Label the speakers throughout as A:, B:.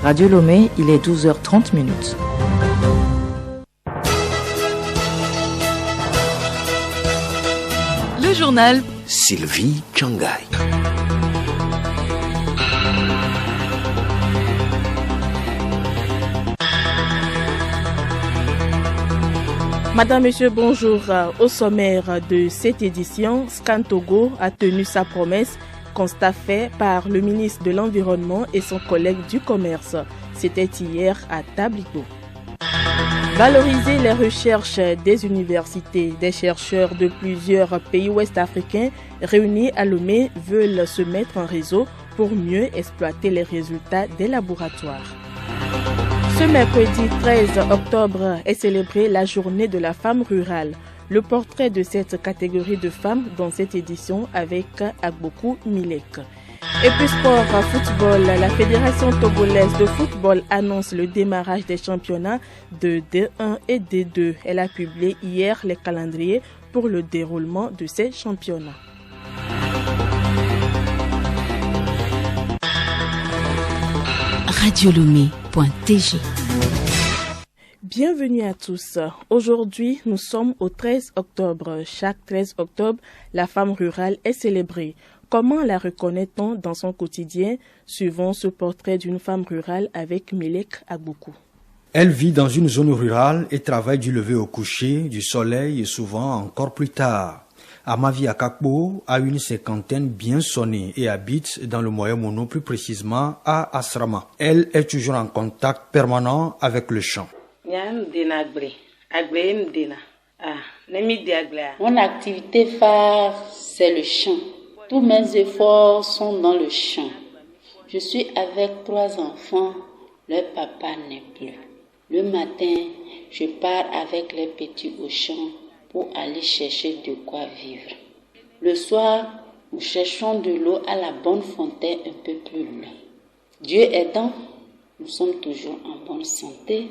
A: Radio Lomé, il est 12h30 minutes.
B: Le journal
C: Sylvie Changay.
D: Madame, Monsieur, bonjour. Au sommaire de cette édition, Scan Togo a tenu sa promesse, constat fait par le ministre de l'Environnement et son collègue du Commerce. C'était hier à Tablico. Valoriser les recherches des universités. Des chercheurs de plusieurs pays ouest-africains réunis à Lomé veulent se mettre en réseau pour mieux exploiter les résultats des laboratoires. Ce mercredi 13 octobre est célébrée la journée de la femme rurale. Le portrait de cette catégorie de femmes dans cette édition avec Agbokou Milek. Et puis sport, football, la Fédération togolaise de football annonce le démarrage des championnats de D1 et D2. Elle a publié hier les calendriers pour le déroulement de ces championnats.
B: radiolomé.tg.
D: Bienvenue à tous. Aujourd'hui, nous sommes au 13 octobre. Chaque 13 octobre, la femme rurale est célébrée. Comment la reconnaît-on dans son quotidien? Suivons ce portrait d'une femme rurale avec Milek Agbokou.
E: Elle vit dans une zone rurale et travaille du lever au coucher, du soleil et souvent encore plus tard. Amavi Akakbo a une cinquantaine bien sonnée et habite dans le Moyen-Mono, plus précisément à Asrama. Elle est toujours en contact permanent avec le champ.
F: Mon activité phare, c'est le chant. Tous mes efforts sont dans le chant. Je suis avec 3 enfants, leur papa n'est plus. Le matin, je pars avec les petits au champ pour aller chercher de quoi vivre. Le soir, nous cherchons de l'eau à la bonne fontaine un peu plus loin. Dieu aidant, nous sommes toujours en bonne santé,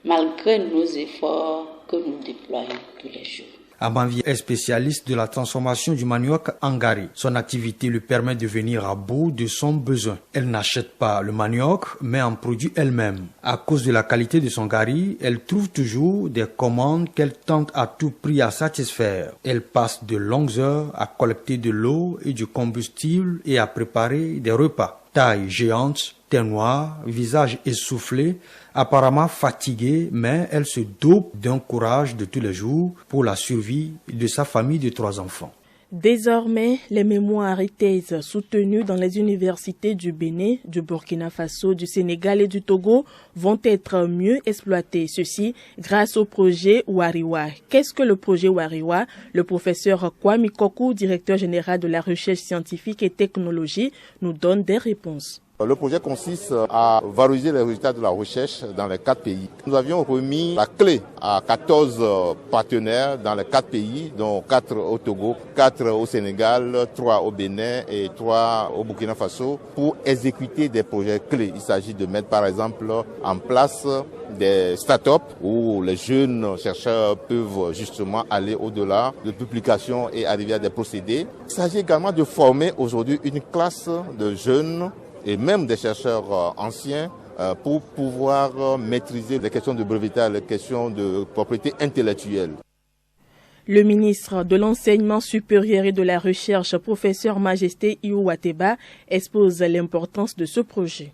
F: malgré nos efforts que nous déployons tous les jours.
E: Amavi est spécialiste de la transformation du manioc en gari. Son activité lui permet de venir à bout de son besoin. Elle n'achète pas le manioc, mais en produit elle-même. À cause de la qualité de son gari, elle trouve toujours des commandes qu'elle tente à tout prix à satisfaire. Elle passe de longues heures à collecter de l'eau et du combustible et à préparer des repas. Taille géante, teint noir, visage essoufflé, apparemment fatiguée, mais elle se dope d'un courage de tous les jours pour la survie de sa famille de 3 enfants.
D: Désormais, les mémoires et thèses soutenues dans les universités du Bénin, du Burkina Faso, du Sénégal et du Togo vont être mieux exploitées. Ceci grâce au projet Wariwa. Qu'est-ce que le projet Wariwa? Le professeur Kwame Kokou, directeur général de la recherche scientifique et technologie, nous donne des réponses.
G: Le projet consiste à valoriser les résultats de la recherche dans les 4 pays. Nous avions remis la clé à 14 partenaires dans les 4 pays, dont 4 au Togo, 4 au Sénégal, 3 au Bénin et 3 au Burkina Faso, pour exécuter des projets clés. Il s'agit de mettre par exemple en place des startups où les jeunes chercheurs peuvent justement aller au-delà de publications et arriver à des procédés. Il s'agit également de former aujourd'hui une classe de jeunes et même des chercheurs anciens pour pouvoir maîtriser les questions de brevetage, les questions de propriété intellectuelle.
D: Le ministre de l'Enseignement supérieur et de la Recherche, professeur Majesté Iouateba, expose l'importance de ce projet.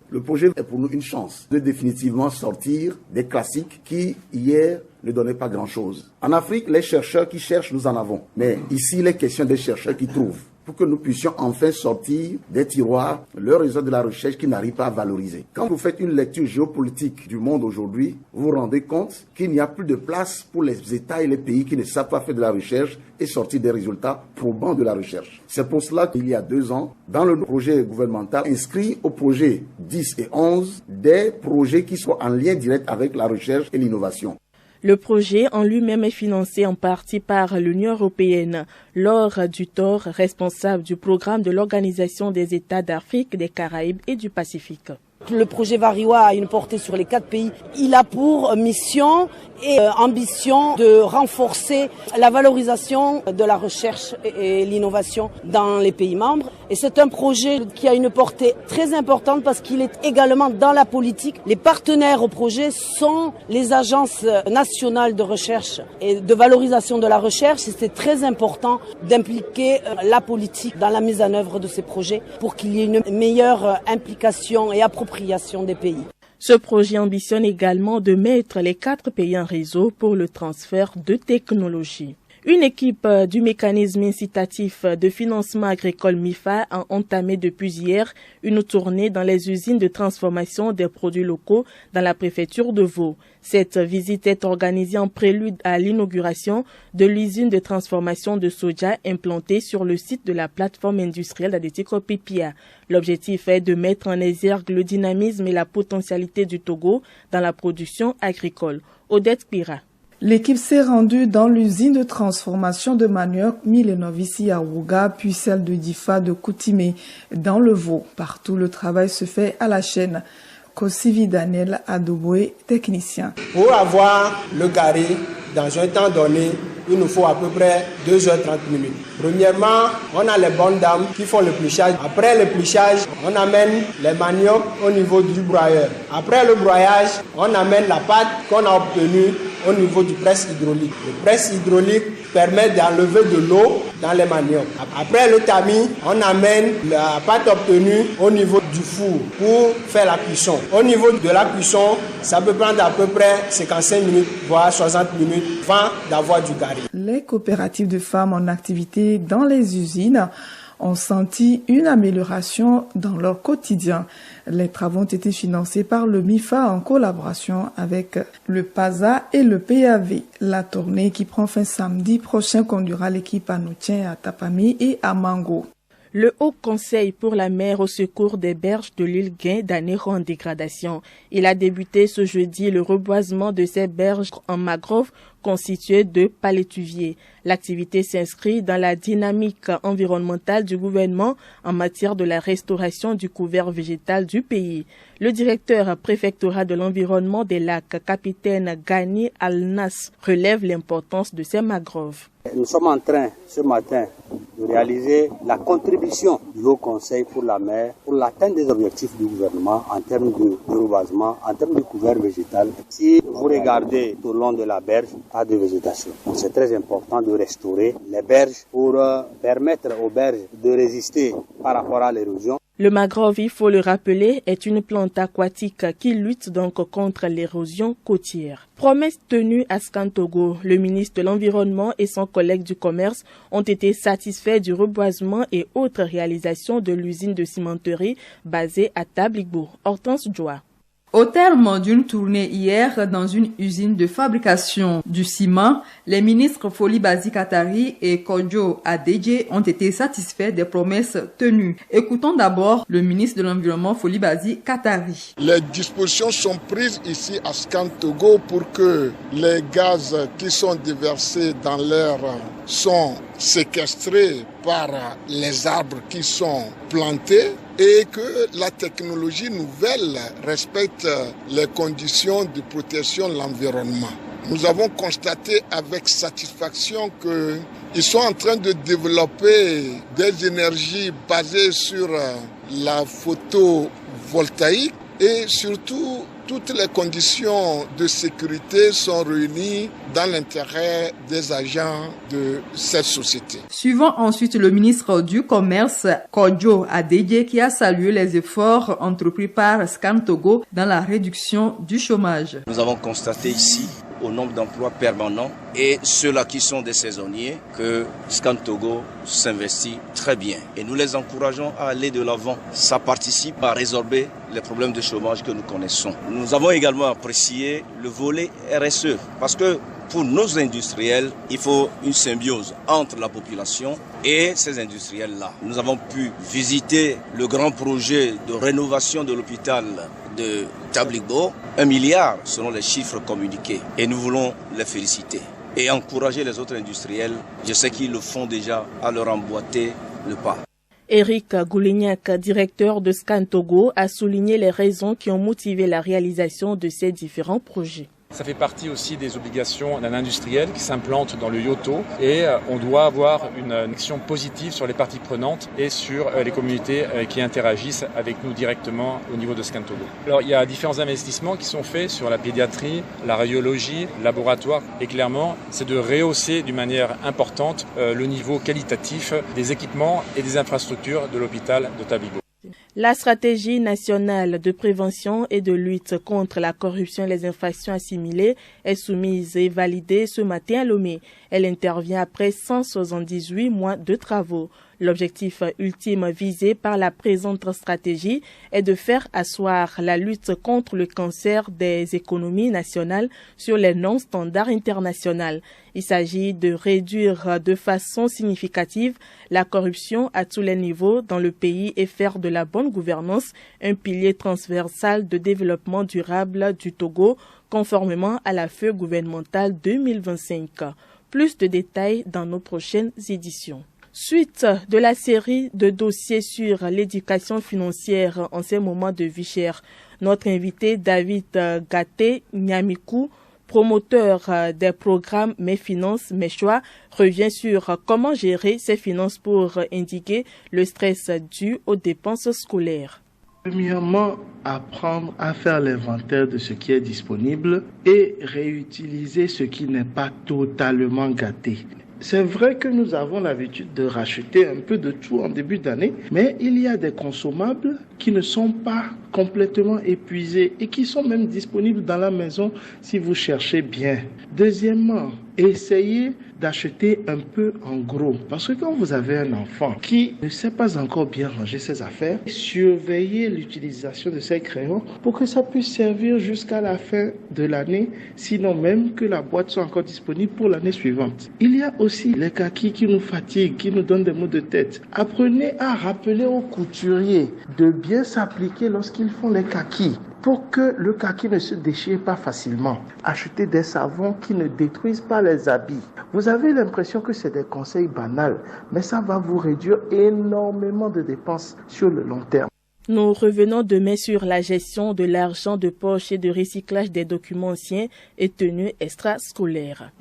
H: Le projet est pour nous une chance de définitivement sortir des classiques qui, hier, ne donnaient pas grand-chose. En Afrique, les chercheurs qui cherchent, nous en avons. Mais ici, les questions des chercheurs qui trouvent. Pour que nous puissions enfin sortir des tiroirs le réseau de la recherche qui n'arrive pas à valoriser. Quand vous faites une lecture géopolitique du monde aujourd'hui, vous vous rendez compte qu'il n'y a plus de place pour les États et les pays qui ne savent pas faire de la recherche et sortir des résultats probants de la recherche. C'est pour cela qu'il y a 2 ans, dans le projet gouvernemental inscrit au projet 10 et 11, des projets qui soient en lien direct avec la recherche et l'innovation.
D: Le projet en lui-même est financé en partie par l'Union européenne. Laure Dutor, responsable du programme de l'Organisation des États d'Afrique, des Caraïbes et du Pacifique.
B: Le projet Variwa a une portée sur les 4 pays. Il a pour mission et ambition de renforcer la valorisation de la recherche et l'innovation dans les pays membres. Et c'est un projet qui a une portée très importante parce qu'il est également dans la politique. Les partenaires au projet sont les agences nationales de recherche et de valorisation de la recherche. Et c'est très important d'impliquer la politique dans la mise en œuvre de ces projets pour qu'il y ait une meilleure implication et appropriation des pays.
D: Ce projet ambitionne également de mettre les 4 pays en réseau pour le transfert de technologies. Une équipe du mécanisme incitatif de financement agricole MIFA a entamé depuis hier une tournée dans les usines de transformation des produits locaux dans la préfecture de Vaud. Cette visite est organisée en prélude à l'inauguration de l'usine de transformation de soja implantée sur le site de la plateforme industrielle d'Adétikopipia. L'objectif est de mettre en exergue le dynamisme et la potentialité du Togo dans la production agricole. Odette Pira.
I: L'équipe s'est rendue dans l'usine de transformation de manioc Milenovici à Ouga, puis celle de Difa de Koutimé dans le Vaud. Partout, le travail se fait à la chaîne. Kosivi Daniel Adoboué, technicien.
J: Pour avoir le gari dans un temps donné, il nous faut à peu près 2h30 minutes. Premièrement, on a les bonnes dames qui font le plichage. Après le plichage, on amène les maniocs au niveau du broyeur. Après le broyage, on amène la pâte qu'on a obtenue au niveau du presse hydraulique. Le presse hydraulique permet d'enlever de l'eau dans les maniocs. Après le tamis, on amène la pâte obtenue au niveau du four pour faire la cuisson. Au niveau de la cuisson, ça peut prendre à peu près 55 minutes, voire 60 minutes avant d'avoir du gari.
I: Les coopératives de femmes en activité dans les usines ont senti une amélioration dans leur quotidien. Les travaux ont été financés par le MIFA en collaboration avec le PASA et le PAV. La tournée qui prend fin samedi prochain conduira l'équipe à Noutien, à Tapami et à Mango.
D: Le Haut Conseil pour la mer au secours des berges de l'île Guin d'Anéro en dégradation. Il a débuté ce jeudi le reboisement de ces berges en mangrove constituées de palétuviers. L'activité s'inscrit dans la dynamique environnementale du gouvernement en matière de la restauration du couvert végétal du pays. Le directeur préfectoral de l'environnement des lacs, capitaine Gani Al-Nas, relève l'importance de ces mangroves.
K: Nous sommes en train, ce matin, de réaliser la contribution du Haut Conseil pour la mer pour l'atteinte des objectifs du gouvernement en termes de reboisement, en termes de couvert végétal. Si vous regardez tout le long de la berge, pas de végétation. C'est très important de restaurer les berges pour permettre aux berges de résister par rapport à l'érosion.
D: Le mangrove, il faut le rappeler, est une plante aquatique qui lutte donc contre l'érosion côtière. Promesse tenue à Skantogo, le ministre de l'Environnement et son collègue du Commerce ont été satisfaits du reboisement et autres réalisations de l'usine de cimenterie basée à Tabligbo. Hortense Joa.
L: Au terme d'une tournée hier dans une usine de fabrication du ciment, les ministres Foli Bazi Katari et Kodjo Adedje ont été satisfaits des promesses tenues. Écoutons d'abord le ministre de l'Environnement Foli Bazi Katari.
M: Les dispositions sont prises ici à Skantogo pour que les gaz qui sont déversés dans l'air sont séquestrés par les arbres qui sont plantés et que la technologie nouvelle respecte les conditions de protection de l'environnement. Nous avons constaté avec satisfaction qu'ils sont en train de développer des énergies basées sur la photovoltaïque et surtout toutes les conditions de sécurité sont réunies dans l'intérêt des agents de cette société.
L: Suivant ensuite le ministre du Commerce, Kodjo Adedje, qui a salué les efforts entrepris par Skantogo dans la réduction du chômage.
N: Nous avons constaté ici, au nombre d'emplois permanents et ceux-là qui sont des saisonniers, que Skantogo s'investit très bien. Et nous les encourageons à aller de l'avant. Ça participe à résorber les problèmes de chômage que nous connaissons. Nous avons également apprécié le volet RSE parce que pour nos industriels, il faut une symbiose entre la population et ces industriels-là. Nous avons pu visiter le grand projet de rénovation de l'hôpital de Tabligbo, 1 milliard selon les chiffres communiqués. Et nous voulons les féliciter et encourager les autres industriels. Je sais qu'ils le font déjà à leur emboîter le pas.
D: Eric Goulignac, directeur de Scan Togo, a souligné les raisons qui ont motivé la réalisation de ces différents projets.
O: Ça fait partie aussi des obligations d'un industriel qui s'implante dans le Yoto et on doit avoir une action positive sur les parties prenantes et sur les communautés qui interagissent avec nous directement au niveau de Scan Togo. Alors il y a différents investissements qui sont faits sur la pédiatrie, la radiologie, le laboratoire et clairement c'est de rehausser d'une manière importante le niveau qualitatif des équipements et des infrastructures de l'hôpital de Tabibo.
D: La stratégie nationale de prévention et de lutte contre la corruption et les infractions assimilées est soumise et validée ce matin à Lomé. Elle intervient après 178 mois de travaux. L'objectif ultime visé par la présente stratégie est de faire asseoir la lutte contre le cancer des économies nationales sur les normes standards internationales. Il s'agit de réduire de façon significative la corruption à tous les niveaux dans le pays et faire de la bonne gouvernance un pilier transversal de développement durable du Togo, conformément à la feuille gouvernementale 2025. Plus de détails dans nos prochaines éditions. Suite de la série de dossiers sur l'éducation financière en ces moments de vie chère, notre invité David Gaté Nyamikou, promoteur des programmes Mes Finances, Mes Choix, revient sur comment gérer ses finances pour indiquer le stress dû aux dépenses scolaires.
P: Premièrement, apprendre à faire l'inventaire de ce qui est disponible et réutiliser ce qui n'est pas totalement gâté. C'est vrai que nous avons l'habitude de racheter un peu de tout en début d'année, mais il y a des consommables qui ne sont pas complètement épuisés et qui sont même disponibles dans la maison si vous cherchez bien. Deuxièmement, essayez d'acheter un peu en gros. Parce que quand vous avez un enfant qui ne sait pas encore bien ranger ses affaires, surveillez l'utilisation de ses crayons pour que ça puisse servir jusqu'à la fin de l'année, sinon même que la boîte soit encore disponible pour l'année suivante. Il y a aussi les kakis qui nous fatiguent, qui nous donnent des maux de tête. Apprenez à rappeler aux couturiers de bien s'appliquer lorsqu'ils font les kakis, pour que le kaki ne se déchire pas facilement. Achetez des savons qui ne détruisent pas les habits. Vous avez l'impression que c'est des conseils banals, mais ça va vous réduire énormément de dépenses sur le long terme.
D: Nous revenons demain sur la gestion de l'argent de poche et de recyclage des documents anciens et tenues extrascolaires.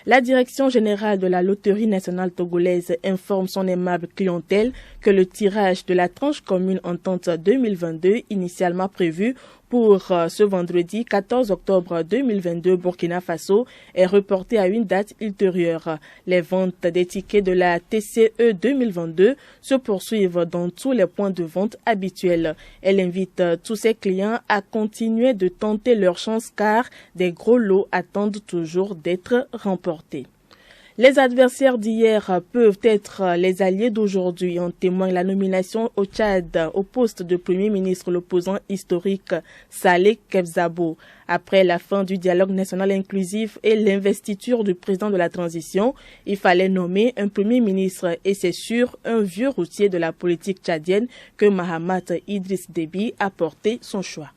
D: La Direction générale de la Loterie nationale togolaise informe son aimable clientèle que le tirage de la tranche commune entente 2022, initialement prévu pour ce vendredi 14 octobre 2022 Burkina Faso, est reporté à une date ultérieure. Les ventes des tickets de la TCE 2022 se poursuivent dans tous les points de vente habituels. Elle invite tous ses clients à continuer de tenter leur chance car des gros lots attendent toujours d'être remportés. Les adversaires d'hier peuvent être les alliés d'aujourd'hui. En témoigne la nomination au Tchad au poste de Premier ministre l'opposant historique Saleh Kebzabo. Après la fin du dialogue national inclusif et l'investiture du président de la transition, il fallait nommer un Premier ministre et c'est sûr un vieux routier de la politique tchadienne que Mahamat Idriss Déby a porté son choix.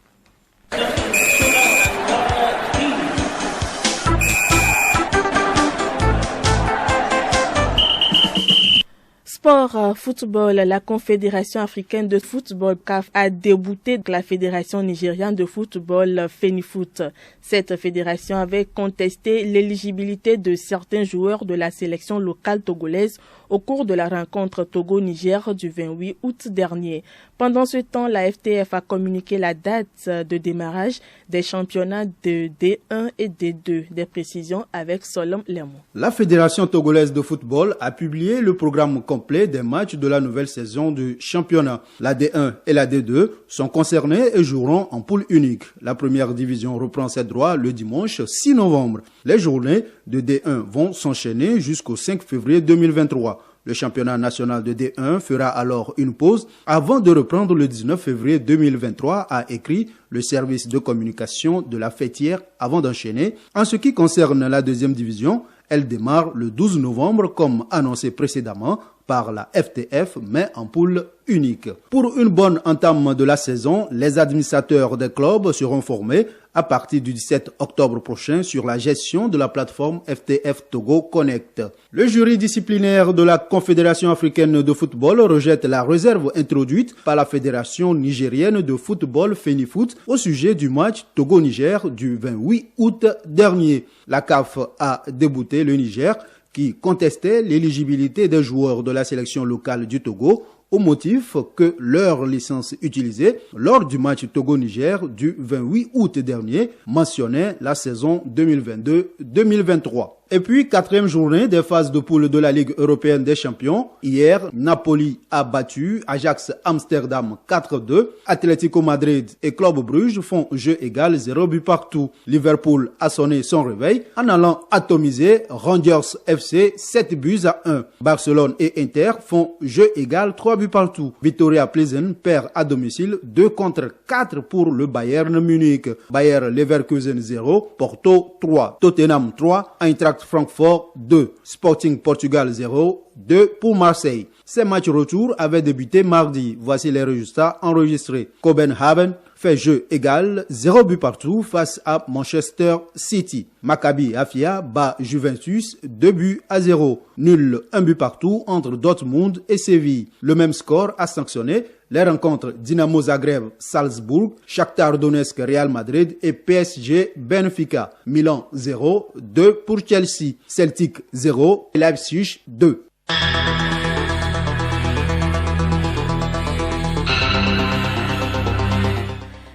D: Sport football, la Confédération africaine de football CAF a débouté la Fédération nigériane de football FENIFOOT. Cette fédération avait contesté l'éligibilité de certains joueurs de la sélection locale togolaise au cours de la rencontre Togo-Niger du 28 août dernier. Pendant ce temps, la FTF a communiqué la date de démarrage des championnats de D1 et D2. Des précisions avec Solom Lemon.
Q: La Fédération togolaise de football a publié le programme complet des matchs de la nouvelle saison du championnat. La D1 et la D2 sont concernés et joueront en poule unique. La première division reprend ses droits le dimanche 6 novembre. Les journées de D1 vont s'enchaîner jusqu'au 5 février 2023. Le championnat national de D1 fera alors une pause avant de reprendre le 19 février 2023, a écrit le service de communication de la fêtière avant d'enchaîner. En ce qui concerne la deuxième division, elle démarre le 12 novembre comme annoncé précédemment par la FTF, mais en poule unique. Pour une bonne entame de la saison, les administrateurs des clubs seront formés à partir du 17 octobre prochain sur la gestion de la plateforme FTF Togo Connect. Le jury disciplinaire de la Confédération africaine de football rejette la réserve introduite par la Fédération nigérienne de football FENIFOOT au sujet du match Togo-Niger du 28 août dernier. La CAF a débouté le Niger qui contestait l'éligibilité des joueurs de la sélection locale du Togo au motif que leur licence utilisée lors du match Togo-Niger du 28 août dernier mentionnait la saison 2022-2023. Et puis, quatrième journée des phases de poule de la Ligue européenne des champions. Hier, Napoli a battu Ajax Amsterdam 4-2. Atlético Madrid et Club Bruges font jeu égal 0 but partout. Liverpool a sonné son réveil en allant atomiser Rangers FC 7 buts à 1. Barcelone et Inter font jeu égal 3 buts partout. Viktoria Plzen perd à domicile 2-4 pour le Bayern Munich. Bayer Leverkusen 0, Porto 3, Tottenham 3, Eintracht Francfort 2, Sporting Portugal 0, 2 pour Marseille. Ces matchs retour avaient débuté mardi. Voici les résultats enregistrés. Copenhagen fait jeu égal, 0 but partout face à Manchester City. Maccabi Haifa bat Juventus 2 buts à 0. Nul 1 but partout entre Dortmund et Séville. Le même score a sanctionné les rencontres Dynamo Zagreb Salzbourg, Shakhtar Donetsk Real Madrid et PSG Benfica. Milan 0, 2 pour Chelsea. Celtic 0, Leipzig 2.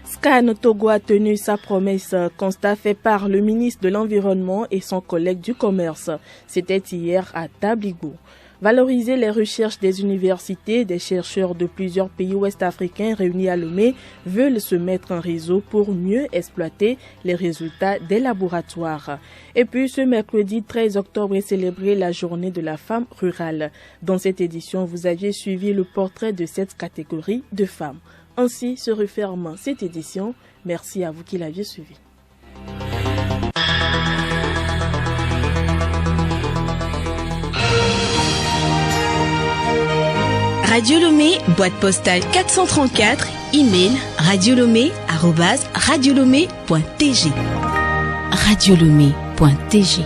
D: Scan Togo a tenu sa promesse, constat fait par le ministre de l'Environnement et son collègue du Commerce. C'était hier à Tabligo. Valoriser les recherches des universités, des chercheurs de plusieurs pays ouest-africains réunis à Lomé veulent se mettre en réseau pour mieux exploiter les résultats des laboratoires. Et puis ce mercredi 13 octobre est célébrée la journée de la femme rurale. Dans cette édition, vous aviez suivi le portrait de cette catégorie de femmes. Ainsi se referme cette édition. Merci à vous qui l'aviez suivi.
R: Radio Lomé, boîte postale 434, email radiolomé@radiolomé.tg. radiolomé.tg